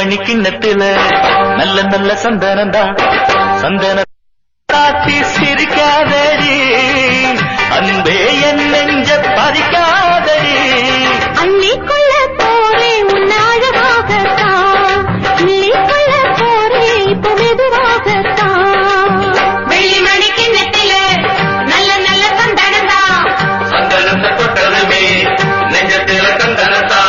வெள்ளிமணி கிண்ணத்தில நல்ல நல்ல சந்தனந்தா சந்தன காட்டி சிரிக்காதடி அன்பே என் நெஞ்ச பறிக்காதடி அள்ளிக்கொள்ள போரே உன்னாழகாகத்தான் அள்ளிக்கொள்ள போரே இப்ப மெதுவாகத்தான் வெள்ளிமணி கிண்ணத்தில நல்ல நல்ல சந்தனந்தா சந்தனந்த தொட்டதுமே நெஞ்சத்தில சந்தனந்தா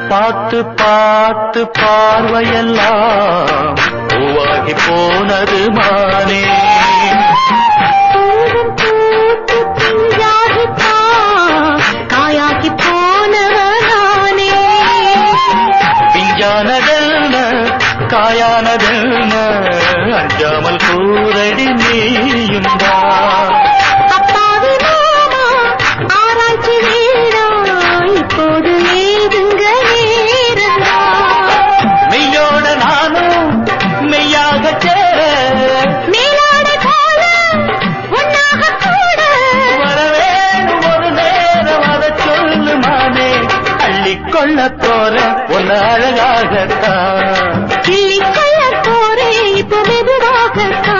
பார்த்து பார்த்து பார்வையெல்லாம் பூவாகி போனது மானே காயாகி போனவனானே பிஞ்சானதென்ன காயானதென்ன அஞ்சாமல் கூரடி நீயும் அப்பாவி மாமா ஆராய்ச்சி வீரா இப்போது ஏதுங்க நேரந்தா மெய்யோட நானும் மெய்யாக சேர மேலாடை போல ஒன்னாக கூட வரவேணும் ஒரு நேரம் அதை சொல்லு மானே அள்ளிக்கொள்ள போற ஒன்னு அழகாகத்தான் கிள்ளிக்கொள்ள போரே இப்ப மெதுவாகத்தான்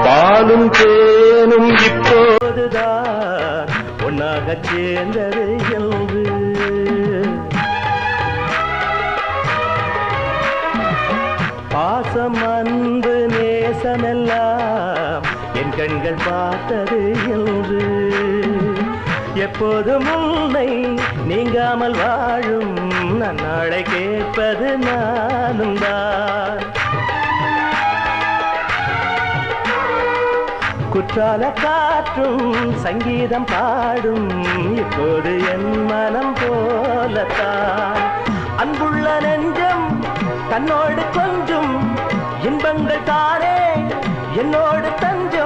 பாலும் தேனும் இப்போதுதான் ஒன்னாக சேர்ந்தது என்று பாசம் அன்பு நேசமெல்லாம் என் கண்கள் பார்த்தது என்று எப்போதும் உன்னை நீங்காமல் வாழும் நன்னாளை கேட்பது நானும் தான் குற்றால காற்றும் சங்கீதம் பாடும் இப்போது என் மனம் போலத்தான் அன்புள்ள நெஞ்சம் தன்னோடு கொஞ்சம் இன்பங்கள் தானே என்னோடு தஞ்சம்